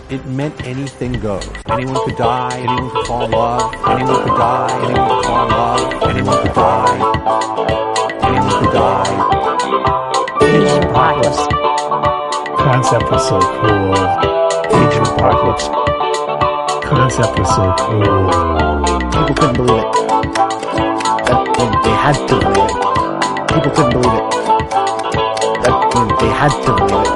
it meant anything goes. Anyone could die, anyone could fall in love, anyone could die, anyone could fall in love, anyone could die, anyone could die. Age of Apocalypse. Concept was so cool. Age of Apocalypse. Concept was so cool. People couldn't believe it. They had to believe it. People couldn't believe it. They had to believe it.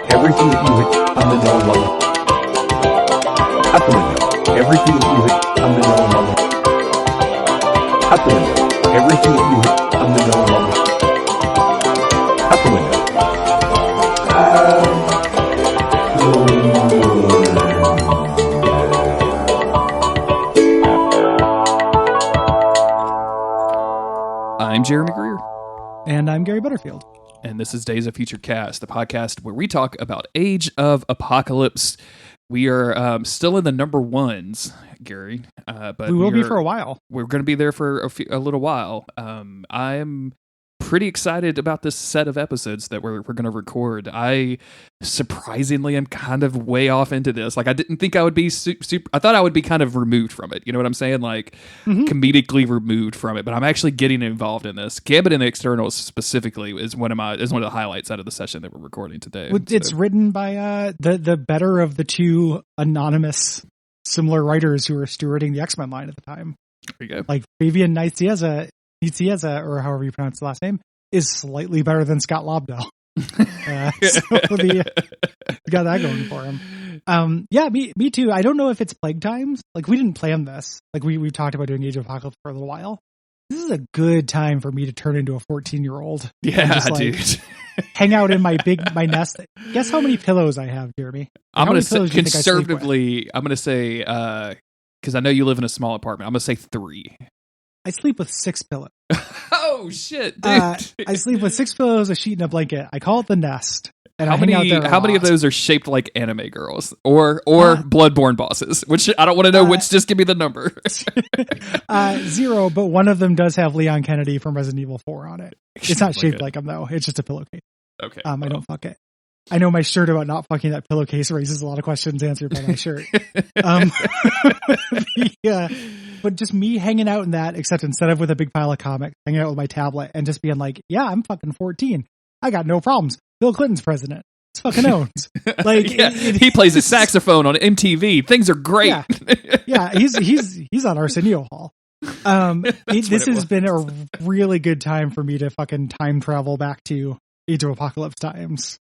Everything that you hit on the known level. Out the window. Everything that you hit on the known level. Out the window. Everything that you hit on the known level. Out the window. I'm Jeremy Greer. And I'm Gary Butterfield. And this is Days of Future Cast, the podcast where we talk about Age of Apocalypse. We are still in the number ones, Gary. But we will be for a while. We're going to be there for a little while. I'm pretty excited about this set of episodes that we're going to record. I surprisingly am kind of way off into this. Like, I didn't think I would be super. I thought I would be kind of removed from it. You know what I'm saying? Like, comedically removed from it. But I'm actually getting involved in this. Gambit and the Externals specifically is one of the highlights out of the session that we're recording today. It's written by the better of the two anonymous similar writers who were stewarding the X-Men line at the time. There you go. Like Fabian Nicieza, or however you pronounce the last name, is slightly better than Scott Lobdell. Got that going for him. Yeah, me too. I don't know if it's plague times. Like, we didn't plan this. Like, we've talked about doing Age of Apocalypse for a little while. This is a good time for me to turn into a 14-year-old. Yeah, just, like, dude. hang out in my nest. Guess how many pillows I have, Jeremy? I'm going to say, conservatively, I'm going to say, because I know you live in a small apartment, I'm going to say 3. I sleep with 6 pillows. Oh, shit, dude. I sleep with 6 pillows, a sheet, and a blanket. I call it the nest. And how many of those are shaped like anime girls or Bloodborne bosses? Which I don't want to know. Which, just give me the number. 0, but one of them does have Leon Kennedy from Resident Evil 4 on it. It's not shaped like him though. It's just a pillowcase. Okay. I don't fuck it. I know my shirt about not fucking that pillowcase raises a lot of questions answered by my shirt. Yeah, but just me hanging out in that, except instead of with a big pile of comics, hanging out with my tablet and just being like, yeah, I'm fucking 14. I got no problems. Bill Clinton's president. It's fucking owns. Like, yeah, he plays a saxophone on MTV. Things are great. Yeah, he's on Arsenio Hall. This has been a really good time for me to fucking time travel back to Age of Apocalypse times.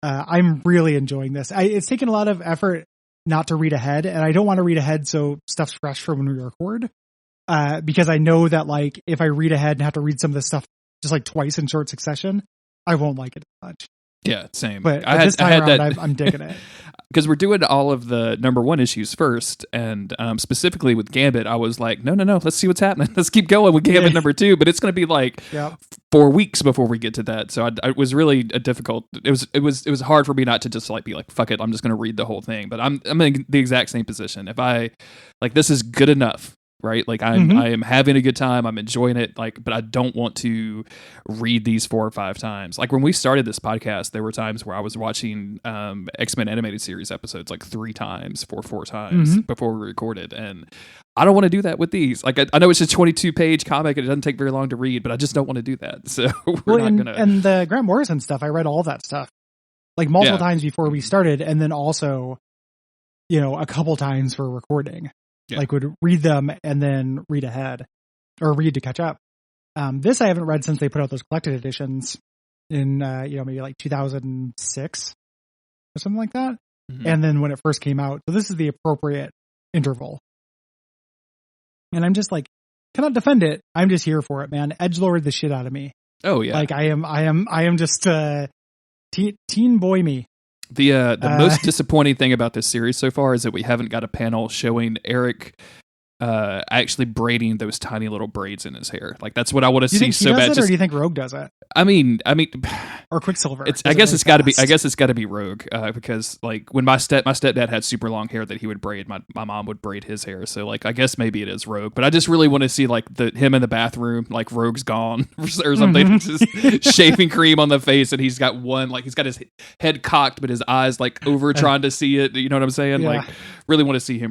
I'm really enjoying this. It's taken a lot of effort not to read ahead, and I don't want to read ahead so stuff's fresh for when we record. Because I know that, like, if I read ahead and have to read some of this stuff just like twice in short succession, I won't like it as much. Yeah, same. But this time around, I'm digging it. Because we're doing all of the number 1 issues first, and specifically with Gambit, I was like, no, let's see what's happening. Let's keep going with Gambit number 2, but it's going to be like 4 weeks before we get to that. So it was really difficult. It was hard for me not to just like be like, fuck it, I'm just going to read the whole thing. But I'm in the exact same position. If I like, this is good enough. Right, like I am having a good time. I'm enjoying it. Like, but I don't want to read these 4 or 5 times. Like when we started this podcast, there were times where I was watching X-Men animated series episodes like 3 times, 4 times before we recorded, and I don't want to do that with these. Like I know it's a 22-page comic and it doesn't take very long to read, but I just don't want to do that. So we're not gonna. And the Grant Morrison stuff, I read all that stuff like multiple times before we started, and then also, a couple times for recording. Yeah. Like would read them and then read ahead or read to catch up. This I haven't read since they put out those collected editions in, maybe like 2006 or something like that. Mm-hmm. And then when it first came out, so this is the appropriate interval. And I'm just like, cannot defend it. I'm just here for it, man. Edgelord the shit out of me. Oh yeah. Like I am just teen boy me. The most disappointing thing about this series so far is that we haven't got a panel showing Eric actually braiding those tiny little braids in his hair. Like that's what I want to see so bad. Or do you think Rogue does it? I mean, or Quicksilver. I guess it's got to be. I guess it's got to be Rogue because like when my stepdad had super long hair that he would braid, my mom would braid his hair. So like I guess maybe it is Rogue, but I just really want to see like him in the bathroom, like Rogue's gone or something, just shaving cream on the face, and he's got his head cocked, but his eyes like over trying to see it. You know what I'm saying? Like really want to see him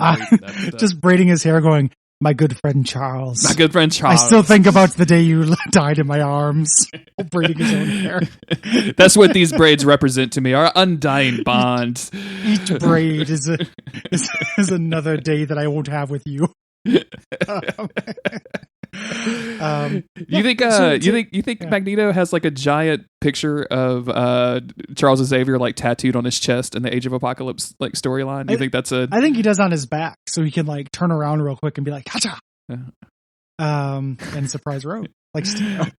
just braiding his hair, going, my good friend Charles. My good friend Charles. I still think about the day you died in my arms. Braiding his own hair. That's what these braids represent to me, our undying bond. Each braid is another day that I won't have with you. You think Magneto has like a giant picture of Charles Xavier like tattooed on his chest in the Age of Apocalypse like storyline? Do you think that's I think he does on his back, so he can like turn around real quick and be like, "Hacha!" And surprise Rogue like Steve.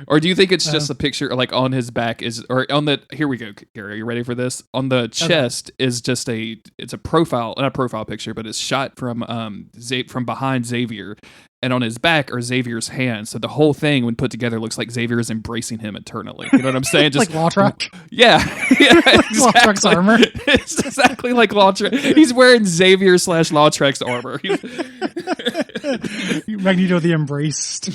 Or do you think it's just a picture like on his back or on the, here we go, Gary, are you ready for this? On the chest is just it's a profile, not a profile picture, but it's shot from behind Xavier, and on his back are Xavier's hands. So the whole thing when put together looks like Xavier is embracing him eternally. You know what I'm saying? Just like Lautrec. Yeah. Exactly. Lautrec's armor. It's exactly like Lautrec. He's wearing Xavier / Lautrec's armor. Magneto the Embraced.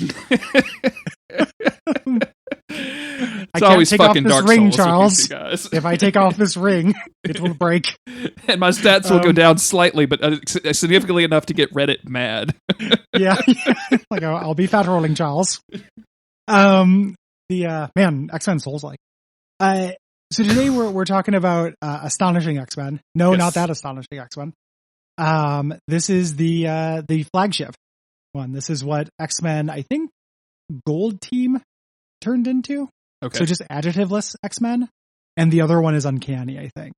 It's always fucking Dark ring, Souls, Charles. guys. If I take off this ring, it will break. And my stats will go down slightly, but significantly enough to get Reddit mad. Yeah. Like, I'll be fat rolling, Charles. Man, X-Men Souls-like. So today we're talking about Astonishing X-Men. No, yes. Not that Astonishing X-Men. This is the flagship one. This is what X-Men, I think, Gold Team turned into. Okay. So just adjectiveless X-Men, and the other one is Uncanny, I think.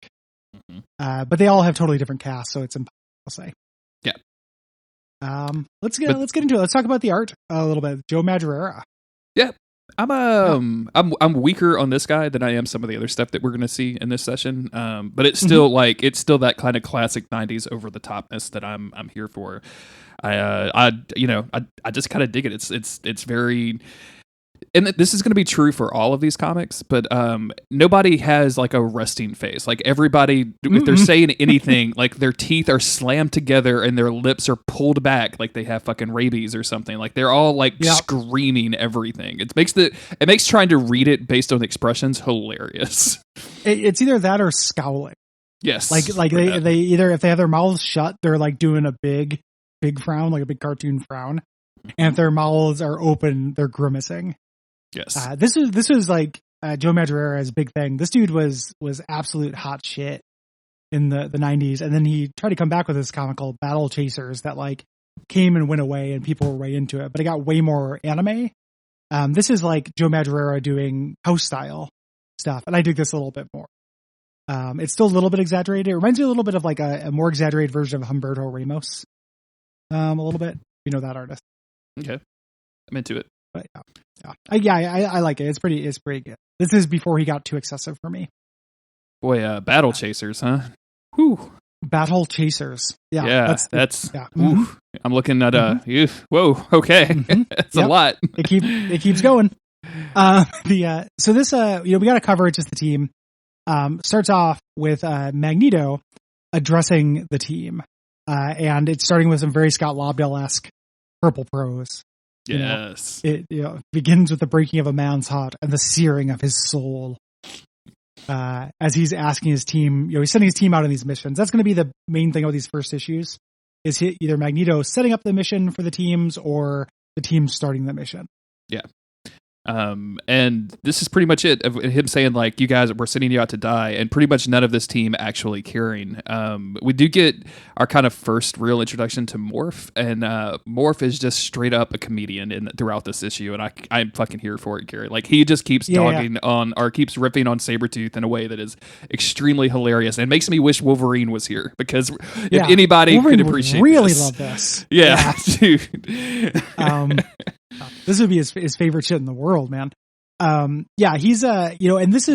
Mm-hmm. But they all have totally different casts, so it's impossible to say. Yeah. Let's get into it. Let's talk about the art a little bit. Joe Madureira. Yeah. I'm weaker on this guy than I am some of the other stuff that we're going to see in this session. But it's still it's still that kind of classic 90s over the topness that I'm here for. I just kind of dig it. It's very, and this is going to be true for all of these comics, but nobody has like a resting face. Like everybody, if they're saying anything, like their teeth are slammed together and their lips are pulled back like they have fucking rabies or something. Like they're all like screaming everything. It makes trying to read it based on expressions hilarious. It's either that or scowling. Yes. Like they either, if they have their mouths shut, they're like doing a big frown, like a big cartoon frown. And if their mouths are open, they're grimacing. Yes. This was like Joe Madureira's big thing. This dude was absolute hot shit in the 90s, and then he tried to come back with this comic called Battle Chasers that like came and went away, and people were way into it, but it got way more anime. This is like Joe Madureira doing house style stuff, and I dig this a little bit more. It's still a little bit exaggerated. It reminds me a little bit of like a more exaggerated version of Humberto Ramos. A little bit. You know that artist. Okay. I'm into it. But I like it. It's pretty good. This is before he got too excessive for me. Boy, Battle Chasers, huh? Whew. Battle Chasers. Yeah. That's I'm looking at whoa, okay. That's a lot. It keeps going. So this we got to cover just the team. Starts off with Magneto addressing the team. And it's starting with some very Scott Lobdell-esque purple prose. Yes. It begins with the breaking of a man's heart and the searing of his soul. As he's asking his team, he's sending his team out on these missions. That's going to be the main thing of these first issues, is either Magneto setting up the mission for the teams or the team starting the mission. Yeah. And this is pretty much it, of him saying like, you guys, we're sending you out to die, and pretty much none of this team actually caring. We do get our kind of first real introduction to Morph, and Morph is just straight up a comedian throughout this issue, and I'm fucking here for it, Gary. Like he just keeps dogging on, or keeps ripping on Sabretooth in a way that is extremely hilarious, and makes me wish Wolverine was here, because if anybody Wolverine could appreciate would really this. love this. Yeah. Dude. This would be his favorite shit in the world, man. He's and this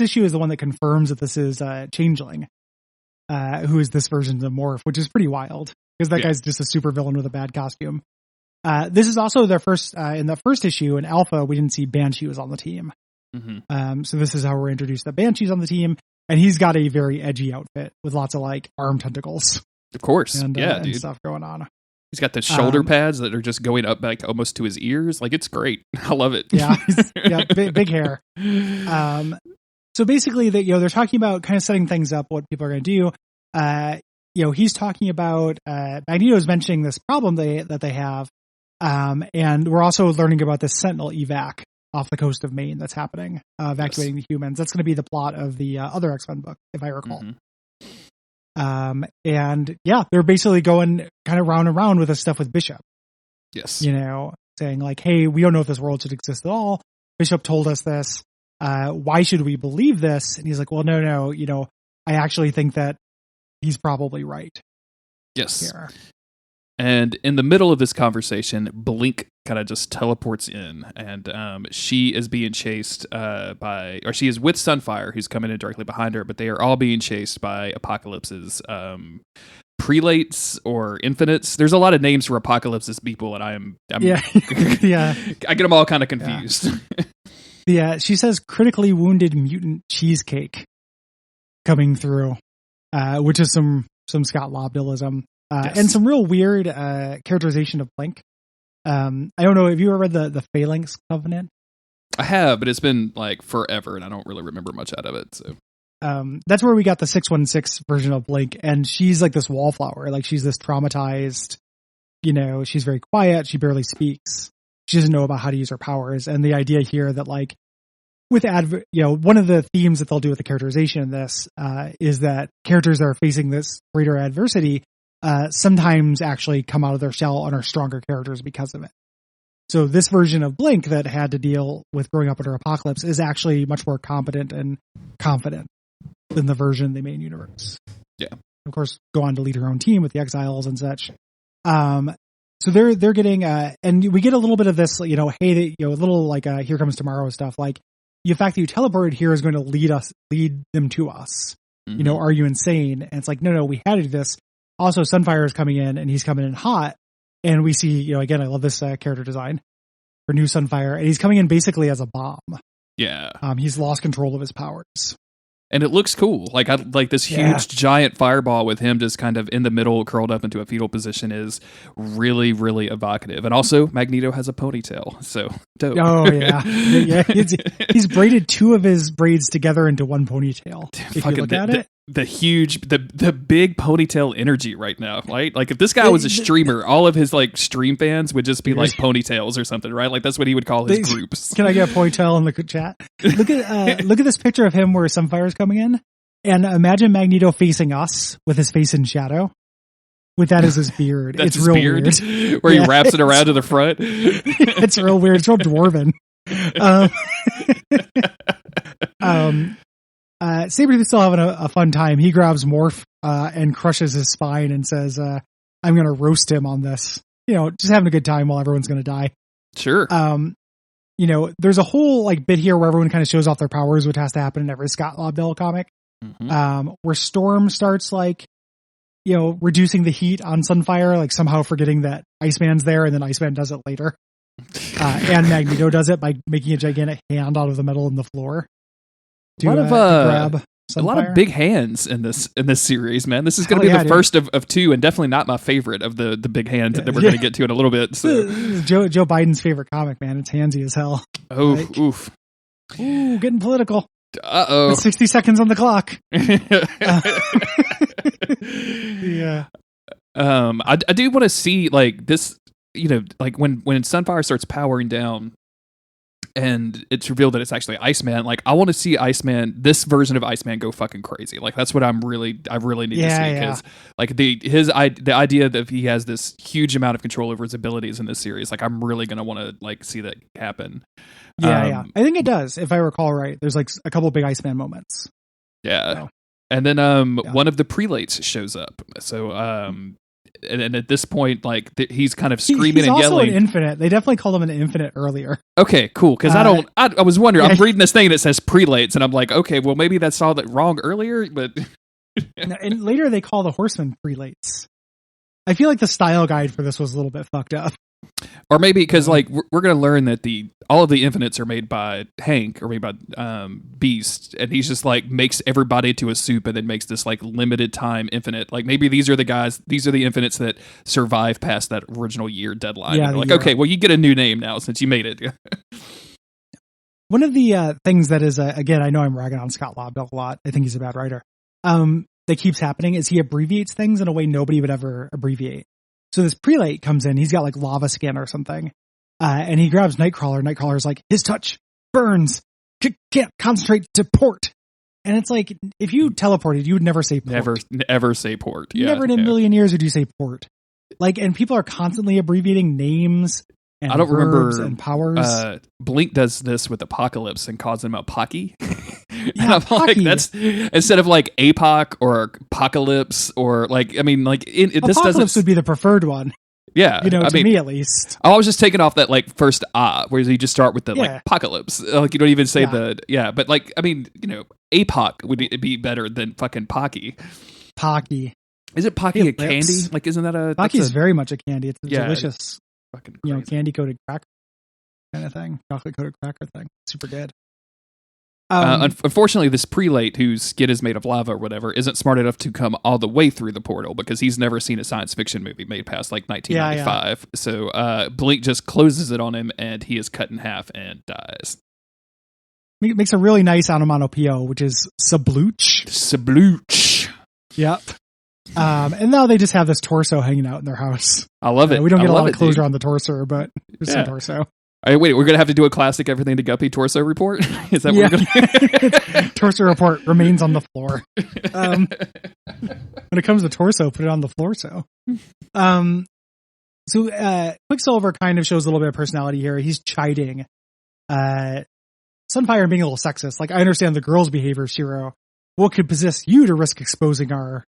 issue is the one that confirms that this is Changeling, who is this version of Morph, which is pretty wild because that guy's just a super villain with a bad costume. This is also their first in the first issue in Alpha. We didn't see Banshee was on the team, So this is how we're introduced to Banshee's on the team, and he's got a very edgy outfit with lots of like arm tentacles. Of course, and, dude. and stuff going on. He's got the shoulder pads that are just going up like almost to his ears. Like it's great. I love it. Yeah, big hair. So basically, they're talking about kind of setting things up, what people are going to do. He's talking about Magneto's mentioning this problem that they have, and we're also learning about this Sentinel evac off the coast of Maine that's happening, evacuating the humans. That's going to be the plot of the other X-Men book, if I recall. And yeah, they're basically going kind of round and round with this stuff with Bishop. Yes. Saying like, hey, we don't know if this world should exist at all. Bishop told us this. Why should we believe this? And he's like, well, no, I actually think that he's probably right. Yes. Here. And in the middle of this conversation, Blink kind of just teleports in, and she is being chased she is with Sunfire, who's coming in directly behind her, but they are all being chased by Apocalypse's prelates or infinites. There's a lot of names for Apocalypse's people, and I'm yeah. I get them all kind of confused. Yeah, she says critically wounded mutant cheesecake coming through, which is some Scott Lobdell-ism. Yes. And some real weird characterization of Blink. I don't know, have you ever read the Phalanx Covenant? I have, but it's been like forever, and I don't really remember much out of it. So that's where we got the 616 version of Blink, and she's like this wallflower. Like she's this traumatized, she's very quiet, she barely speaks. She doesn't know about how to use her powers, and the idea here that like with one of the themes that they'll do with the characterization in this is that characters that are facing this greater adversity sometimes actually come out of their shell and are stronger characters because of it. So this version of Blink that had to deal with growing up under Apocalypse is actually much more competent and confident than the version in the main universe. Yeah. Of course, go on to lead her own team with the Exiles and such. So they're getting, and we get a little bit of this, hey, a little like Here Comes Tomorrow stuff. Like the fact that you teleported here is going to lead them to us. Are you insane? And it's like, no, we had to do this. Also, Sunfire is coming in, and he's coming in hot. And we see, again, I love this character design for new Sunfire. And he's coming in basically as a bomb. Yeah. He's lost control of his powers. And it looks cool. Like I like this huge giant fireball with him just kind of in the middle, curled up into a fetal position is really, really evocative. And also, Magneto has a ponytail, so dope. Oh yeah, he's braided two of his braids together into one ponytail. If you look at it. The big ponytail energy right now, right? Like if this guy was a streamer, all of his like stream fans would just be like ponytails or something, right? Like that's what he would call his groups. Can I get a ponytail in the chat? Look at this picture of him where Sunfire is coming in, and imagine Magneto facing us with his face in shadow. With that as his beard. That's it's his real beard, weird. Where he wraps it around to the front. It's real weird. It's real dwarven. Sabretooth's still having a fun time. He grabs Morph and crushes his spine and says, I'm going to roast him on this. Just having a good time while everyone's going to die. Sure. There's a whole like bit here where everyone kind of shows off their powers, which has to happen in every Scott Lobdell comic. Where Storm starts like, reducing the heat on Sunfire, like somehow forgetting that Iceman's there, and then Iceman does it later. And Magneto does it by making a gigantic hand out of the metal in the floor. A lot of big hands in this series, man. This is going to be the first of two, and definitely not my favorite of the big hands that we're going to get to in a little bit. So. Joe Biden's favorite comic, man. It's handsy as hell. Oh, oof. Ooh, getting political. Uh-oh. With 60 seconds on the clock. Yeah. I do want to see like this, like when Sunfire starts powering down and it's revealed that it's actually Iceman, like I want to see this version of Iceman go fucking crazy. Like that's what I really need to see, because like the idea that he has this huge amount of control over his abilities in this series, like I'm really going to want to like see that happen. Yeah. I think it does, if I recall right. There's like a couple big Iceman moments. Yeah. So. And then one of the prelates shows up. So and at this point, like he's kind of screaming and yelling. He's also an infinite. They definitely called him an infinite earlier. Okay, cool. Because I was wondering. I'm reading this thing that says prelates, and I'm like, okay, well maybe that's all that wrong earlier, but. And later they call the Horsemen prelates. I feel like the style guide for this was a little bit fucked up. Or maybe because like we're going to learn that all of the infinites are made by Hank or made by Beast, and he's just like makes everybody into a soup and then makes this like limited time infinite. Like maybe these are the infinites that survive past that original year deadline. Yeah, like, okay, well you get a new name now since you made it. One of the things that is, again, I know I'm ragging on Scott Lobdell a lot. I think he's a bad writer. That keeps happening is he abbreviates things in a way nobody would ever abbreviate. So this prelate comes in, he's got like lava skin or something, and he grabs Nightcrawler. Nightcrawler's like, his touch burns, can't concentrate to port. And it's like, if you teleported, you would never say port. Never say port. Yeah, never in a million years would you say port. Like, and people are constantly abbreviating names. And I don't remember. And powers. Blink does this with Apocalypse and calls him a Pocky. Yeah, like that's instead of like APOC or Apocalypse or like, I mean, like this Apocalypse would be the preferred one. Yeah, to me at least. I was just taking off that like first where you just start with the like Apocalypse, like you don't even say but like I mean APOC would be better than fucking Pocky. Pocky. Is it Pocky a candy? Like isn't that a Pocky is very much a candy. It's a delicious. Fucking crazy. Candy coated cracker kind of thing, chocolate coated cracker thing. Super good. Unfortunately, this prelate whose skin is made of lava or whatever isn't smart enough to come all the way through the portal because he's never seen a science fiction movie made past like 1995. So Blink just closes it on him and he is cut in half and dies. It makes a really nice onomatopoeia, which is sablooch. Sablooch. Yep. And now they just have this torso hanging out in their house. I love it. We don't get a lot of closure on the torso, but there's some torso. Wait, we're going to have to do a classic Everything to Guppy torso report? Is that what we're going to Torso report remains on the floor. When it comes to torso, put it on the floor. So Quicksilver kind of shows a little bit of personality here. He's chiding Sunfire being a little sexist. Like, I understand the girl's behavior, Shiro. What could possess you to risk exposing our,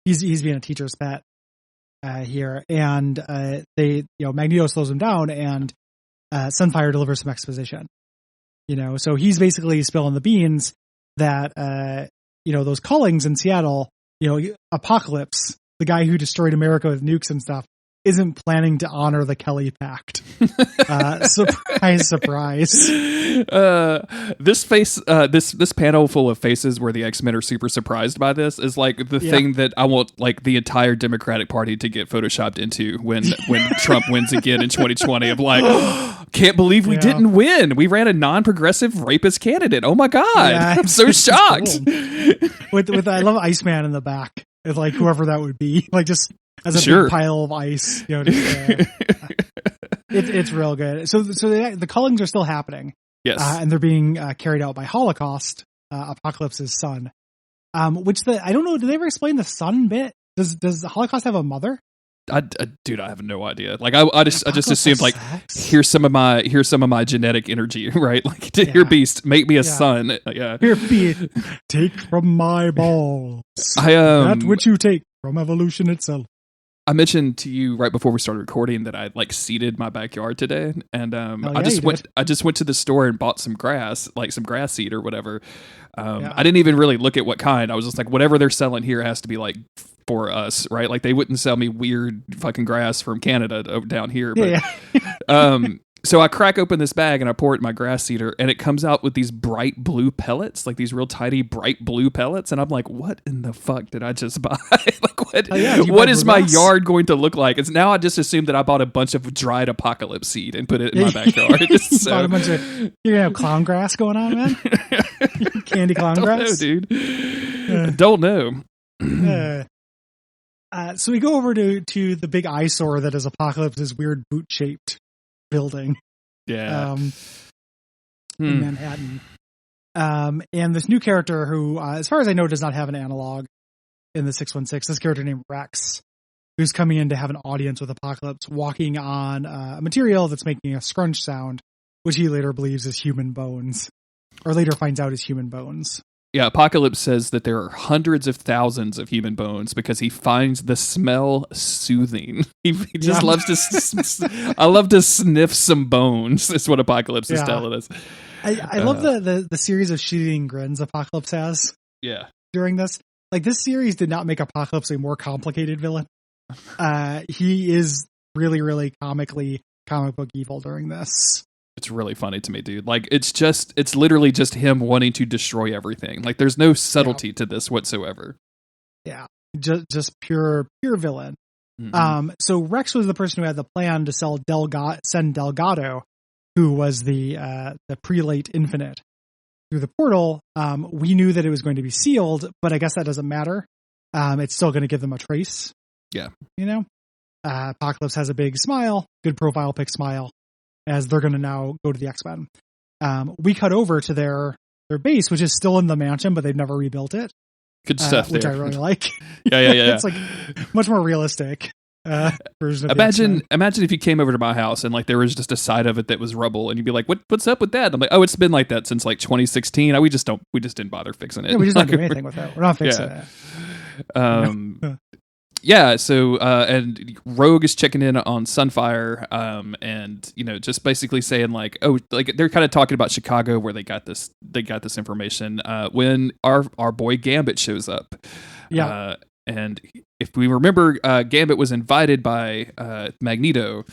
he's being a teacher's pet here. And Magneto slows him down and Sunfire delivers some exposition. So he's basically spilling the beans that, those Cullings in Seattle, Apocalypse, the guy who destroyed America with nukes and stuff, isn't planning to honor the Kelly Pact. Surprise. This panel full of faces where the X-Men are super surprised by this is like the thing that I want like the entire Democratic Party to get photoshopped into when Trump wins again in 2020 of like, can't believe we didn't win. We ran a non-progressive rapist candidate. Oh my God. Yeah, I'm so shocked. With I love Iceman in the back. It's like whoever that would be. Like just as a big pile of ice, it's real good. So the Cullings are still happening. Yes. And they're being carried out by Holocaust, Apocalypse's son. I don't know, do they ever explain the son bit? Does Holocaust have a mother? Dude, I have no idea. Like I just assumed like here's some of my genetic energy, right? Like here, Beast, make me a son. Yeah. Here, Beast, take from my balls. That which you take from evolution itself. I mentioned to you right before we started recording that I like seeded my backyard today, and I just went to the store and bought some grass, like some grass seed or whatever. I didn't even really look at what kind. I was just like, whatever they're selling here has to be like for us, right? Like they wouldn't sell me weird fucking grass from Canada down here. But, so I crack open this bag and I pour it in my grass seeder, and it comes out with these bright blue pellets, like these real tiny bright blue pellets. And I'm like, what in the fuck did I just buy? Like what is my yard going to look like? It's now I just assumed that I bought a bunch of dried Apocalypse seed and put it in my backyard. Bought a bunch of, you're gonna have clown grass going on, man. Candy clown grass, dude. I don't know. So we go over to the big eyesore that is Apocalypse's weird boot-shaped building. In Manhattan. And this new character who, as far as I know, does not have an analog in the 616. This character named Rex, who's coming in to have an audience with Apocalypse, walking on a material that's making a scrunch sound, which he later believes is human bones, or later finds out is human bones. Yeah, Apocalypse says that there are hundreds of thousands of human bones because he finds the smell soothing. He just loves to. I love to sniff some bones. That's what Apocalypse is telling us. I love the series of shooting grins Apocalypse has. Yeah. During this, like this series did not make Apocalypse a more complicated villain. He is really, really comically comic book evil during this. It's really funny to me, dude. Like, it's literally just him wanting to destroy everything. Like, there's no subtlety to this whatsoever. Yeah, just pure villain. Mm-hmm. So Rex was the person who had the plan to send Delgado, who was the prelate Infinite, through the portal. We knew that it was going to be sealed, but I guess that doesn't matter. It's still going to give them a trace. Yeah. You know? Apocalypse has a big smile, good profile pic smile, as they're going to now go to the X-Men. We cut over to their base, which is still in the mansion, but they've never rebuilt it. Good stuff which there. I really like. Yeah. It's like much more realistic version of Imagine if you came over to my house and like there was just a side of it that was rubble, and you'd be like, "What's up with that?" I'm like, "Oh, it's been like that since like 2016. We just didn't bother fixing it. Yeah, we just don't do anything with it. We're not fixing it." Yeah, so and Rogue is checking in on Sunfire, and just basically saying like, oh, like they're kind of talking about Chicago where they got this information when our boy Gambit shows up. Yeah. And if we remember, Gambit was invited by Magneto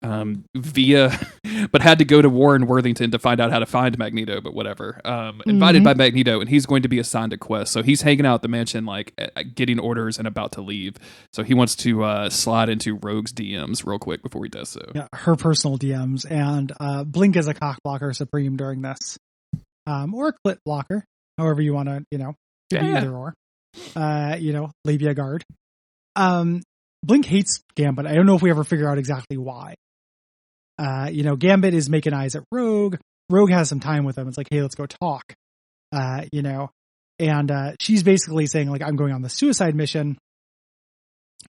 but had to go to Warren Worthington to find out how to find Magneto, but whatever. Invited by Magneto, and he's going to be assigned a quest. So he's hanging out at the mansion, like getting orders and about to leave. So he wants to slide into Rogue's DMs real quick before he does so. Yeah, her personal DMs, and Blink is a cock blocker supreme during this, or a clit blocker, however you want to, either or, labia guard. Blink hates Gambit. I don't know if we ever figure out exactly why. Gambit is making eyes at Rogue. Rogue has some time with him. It's like, hey, let's go talk. And she's basically saying like, I'm going on the suicide mission.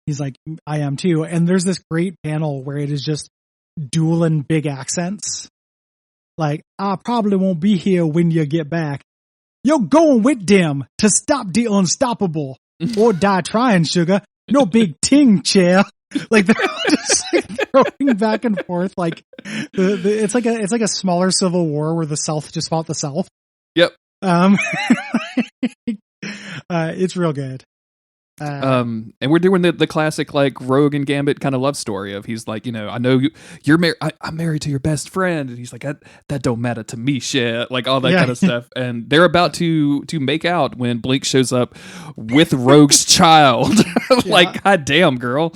He's like, I am too. And there's this great panel where it is just dueling big accents. Like, I probably won't be here when you get back. You're going with them to stop the unstoppable or die trying, sugar. No big ting chair. Like they're just like throwing back and forth. Like it's like a smaller civil war where the South just fought the South. Yep. It's real good. And we're doing the classic like Rogue and Gambit kind of love story of he's like, I know you're married. I'm married to your best friend, and he's like, that don't matter to me, shit. Like all that kind of stuff. And they're about to make out when Blink shows up with Rogue's child. Like, god damn, girl.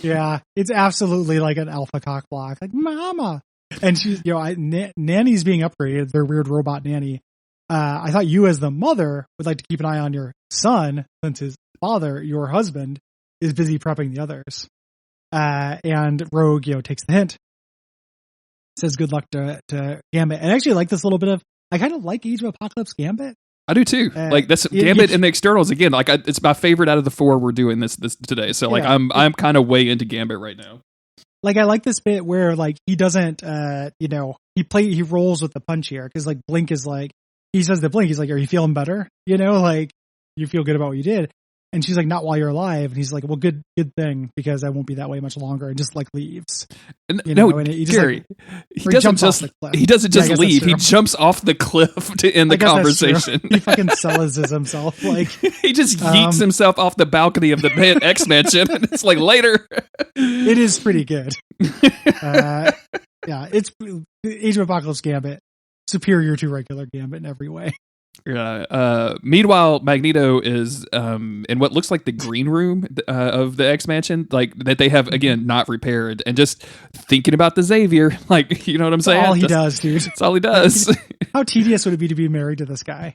Yeah, it's absolutely like an alpha cock block. Like, mama. And she's, Nanny's being upgraded. Their weird robot nanny. I thought you as the mother would like to keep an eye on your son since his father, your husband, is busy prepping the others. And Rogue, takes the hint. Says good luck to Gambit. And I actually like this little bit of, I kind of like Age of Apocalypse Gambit. I do too. Like that's Gambit and the externals again. Like it's my favorite out of the four we're doing this today. So like I'm kind of way into Gambit right now. Like I like this bit where like he doesn't, he rolls with the punch here because like Blink is like, he says to Blink, he's like, are you feeling better? Like you feel good about what you did. And she's like, not while you're alive. And he's like, well, good thing, because I won't be that way much longer. And just like leaves. And he doesn't just leave. He jumps off the cliff to end the conversation. He fucking sells himself. Like he just yeets himself off the balcony of the X Mansion. And it's like later. It is pretty good. It's Age of Apocalypse Gambit. Superior to regular Gambit in every way. Meanwhile, Magneto is in what looks like the green room of the X Mansion, like that they have again not repaired, and just thinking about the Xavier, like you know what I'm saying? All he does, dude. That's all he does. How tedious would it be to be married to this guy?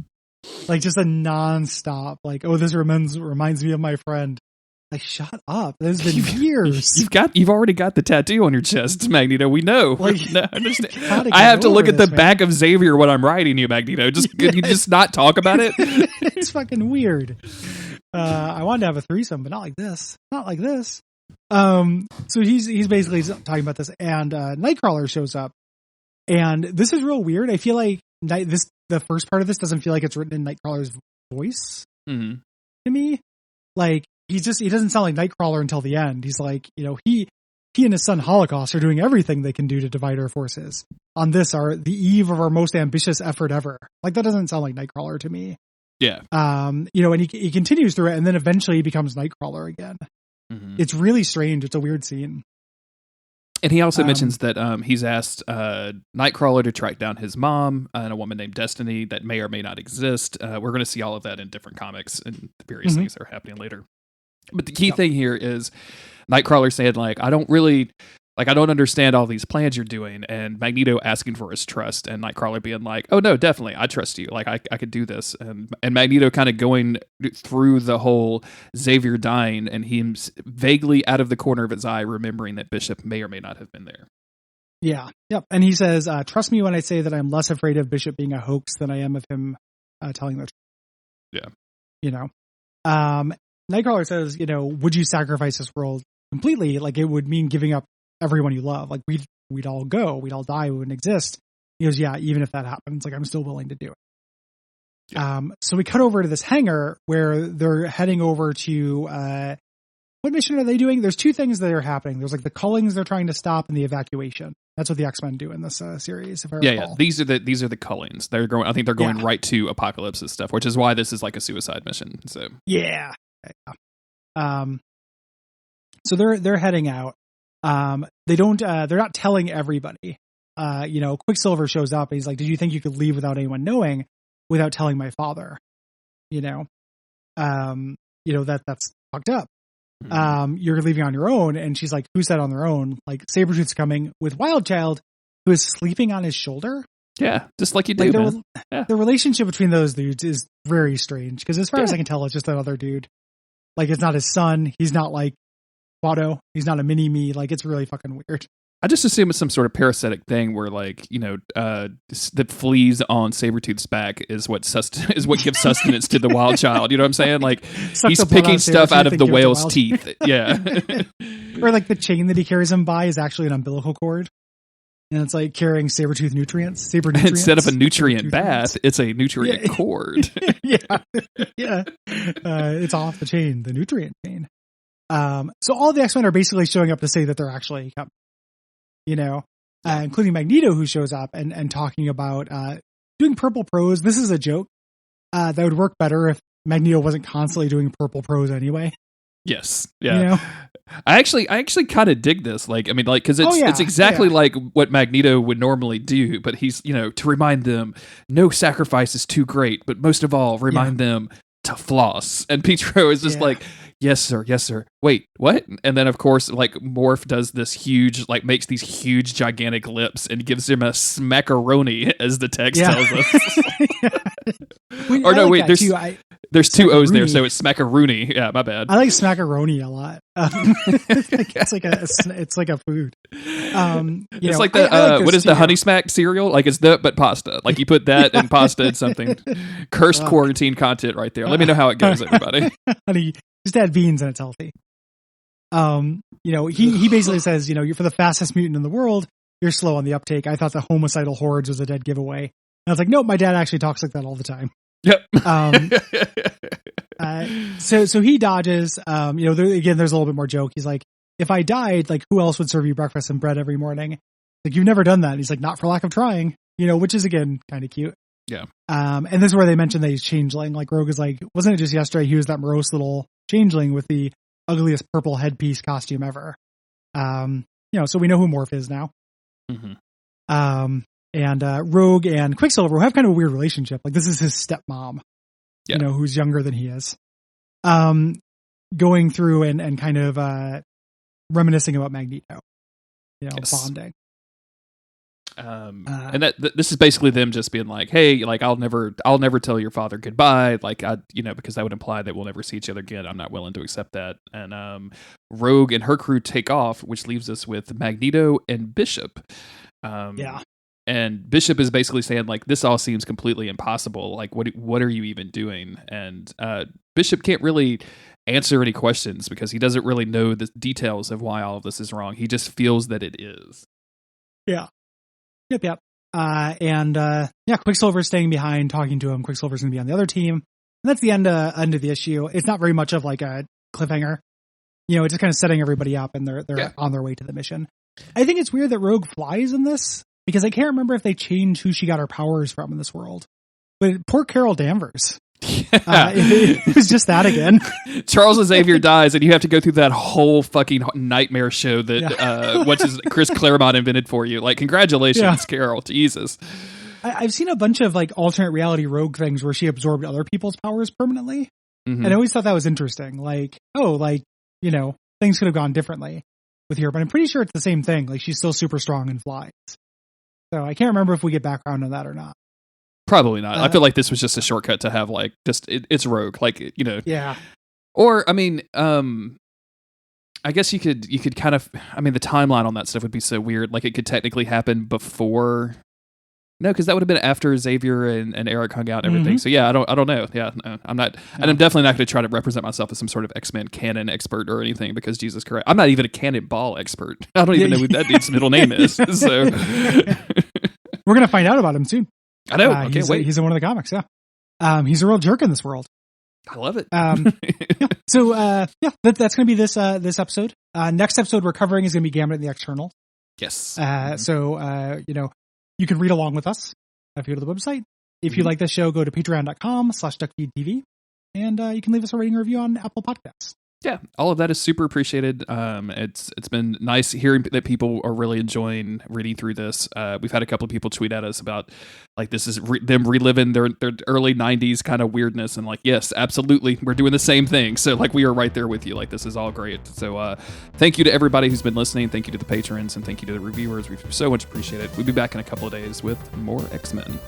Like just a nonstop, like, oh, this reminds me of my friend. Like, shut up. There's been years. You've already got the tattoo on your chest, Magneto. We know. Like, no, I have to look at the back of Xavier when I'm writing you, Magneto. Can you just not talk about it? It's fucking weird. I wanted to have a threesome, but not like this. Not like this. So he's basically talking about this, and Nightcrawler shows up, and this is real weird. I feel like the first part of this doesn't feel like it's written in Nightcrawler's voice to me. Like, he doesn't sound like Nightcrawler until the end. He's like, he and his son Holocaust are doing everything they can do to divide our forces. On this are the eve of our most ambitious effort ever. Like, that doesn't sound like Nightcrawler to me. Yeah. And he continues through it, and then eventually he becomes Nightcrawler again. It's really strange. It's a weird scene. And he also mentions that he's asked Nightcrawler to track down his mom and a woman named Destiny that may or may not exist. We're going to see all of that in different comics and various things that are happening later. But the key thing here is Nightcrawler saying, like, I don't understand all these plans you're doing, and Magneto asking for his trust, and Nightcrawler being like, oh no, definitely, I trust you. Like, I could do this. And Magneto kind of going through the whole Xavier dying, and he's vaguely out of the corner of his eye remembering that Bishop may or may not have been there. Yeah. Yep. And he says, trust me when I say that I'm less afraid of Bishop being a hoax than I am of him telling the truth. Yeah. You know? Nightcrawler says, you know, would you sacrifice this world completely? Like, it would mean giving up everyone you love. Like, we'd all go, we'd all die, we wouldn't exist. He goes, yeah, even if that happens, like, I'm still willing to do it. Yeah. So we cut over to this hangar where they're heading over to, what mission are they doing? There's two things that are happening. There's like the cullings they're trying to stop and the evacuation. That's what the X-Men do in this series. If I recall. Yeah. These are the cullings. They're going. I think they're going right to Apocalypse's stuff, which is why this is like a suicide mission. So yeah. So they're heading out. They're not telling everybody. You know, Quicksilver shows up and he's like, did you think you could leave without anyone knowing, without telling my father? You know, that's fucked up. You're leaving on your own. And she's like, who said on their own? Like, Sabretooth's coming with Wildchild, who is sleeping on his shoulder. Yeah, just like you do, man. The relationship between those dudes is very strange, because as far as I can tell, it's just another dude. Like, it's not his son. He's not like Watto. He's not a mini-me. Like, it's really fucking weird. I just assume it's some sort of parasitic thing where, like, you know, the fleas on Sabretooth's back is what gives sustenance to the wild child. You know what I'm saying? Like, he's picking stuff out of the whale's teeth. Yeah. Or like the chain that he carries him by is actually an umbilical cord. And it's like carrying Sabretooth nutrients. Instead of a nutrient bath, it's a nutrient cord. Yeah. It's off the chain, the nutrient chain. So all the X-Men are basically showing up to say that they're actually coming. You know, including Magneto, who shows up and talking about doing purple prose. This is a joke that would work better if Magneto wasn't constantly doing purple prose anyway. Yes, yeah. You know? I actually kind of dig this. Like, I mean, like, because it's exactly like what Magneto would normally do, but he's, you know, to remind them no sacrifice is too great, but most of all, remind them to floss. And Pietro is just like, yes, sir. Wait, what? And then, of course, like, Morph does this huge, like, makes these huge, gigantic lips and gives him a smackaroni, as the text tells us. Or no, wait, there's two O's there, so it's smackaroni. Yeah, my bad. I like smackaroni a lot. It's like a food. It's like the what is the Honey Smack cereal? Like, it's but pasta. Like, you put that and pasta in something. Cursed quarantine content right there. Let me know how it goes, everybody. Honey, just add beans and it's healthy. You know, he basically says, you know, you're for the fastest mutant in the world, you're slow on the uptake. I thought the homicidal hordes was a dead giveaway. And I was like, nope, my dad actually talks like that all the time. Yep. So he dodges. You know, there's a little bit more joke. He's like, if I died, like, who else would serve you breakfast and bread every morning? Like, you've never done that. And he's like, not for lack of trying. You know, which is again kind of cute. Yeah. And this is where they mentioned that he's changeling. Like, Rogue is like, wasn't it just yesterday he was that morose little changeling with the ugliest purple headpiece costume ever? You know, so we know who Morph is now. Mm-hmm. And Rogue and Quicksilver have kind of a weird relationship. Like, this is his stepmom, you know, who's younger than he is. Going through and kind of reminiscing about Magneto, you know, bonding. And this is basically them just being like, hey, like, I'll never tell your father goodbye. Like, you know, because that would imply that we'll never see each other again. I'm not willing to accept that. And Rogue and her crew take off, which leaves us with Magneto and Bishop. And Bishop is basically saying, like, this all seems completely impossible. Like, what are you even doing? And Bishop can't really answer any questions because he doesn't really know the details of why all of this is wrong. He just feels that it is. Yeah. Yep. Quicksilver's staying behind, talking to him. Quicksilver's going to be on the other team. And that's the end of the issue. It's not very much of like a cliffhanger. You know, it's just kind of setting everybody up and they're on their way to the mission. I think it's weird that Rogue flies in this because I can't remember if they changed who she got her powers from in this world. But poor Carol Danvers. It was just that again. Charles Xavier dies, and you have to go through that whole fucking nightmare show that Chris Claremont invented for you. Like, congratulations, Carol. Jesus. I've seen a bunch of like alternate reality Rogue things where she absorbed other people's powers permanently. And I always thought that was interesting. Like, things could have gone differently with her, but I'm pretty sure it's the same thing. Like, she's still super strong and flies. So I can't remember if we get background on that or not. Probably not. I feel like this was just a shortcut to have like it's Rogue, like, Yeah. Or I mean, I guess you could kind of. I mean, the timeline on that stuff would be so weird. Like, it could technically happen before. No, because that would have been after Xavier and Eric hung out and everything. So yeah, I don't know. Yeah, no, I'm not, and I'm definitely not going to try to represent myself as some sort of X-Men canon expert or anything, because Jesus Christ, I'm not even a cannonball expert. I don't even know what that dude's middle name is. So we're gonna find out about him soon. I know. I can't wait. He's in one of the comics. Yeah, he's a real jerk in this world. I love it. So that's gonna be this episode. Next episode we're covering is gonna be Gambit and the External. Yes. So you can read along with us if you go to the website. If you like this show, go to patreon.com/Duckfeed.tv, and you can leave us a rating review on Apple Podcasts. Yeah, all of that is super appreciated. It's been nice hearing that people are really enjoying reading through this. We've had a couple of people tweet at us about like this is them reliving their early 90s kind of weirdness, and like, yes, absolutely, we're doing the same thing. So like, we are right there with you. Like, this is all great. So thank you to everybody who's been listening. Thank you to the patrons, and thank you to the reviewers. We so much appreciate it. We'll be back in a couple of days with more X-Men.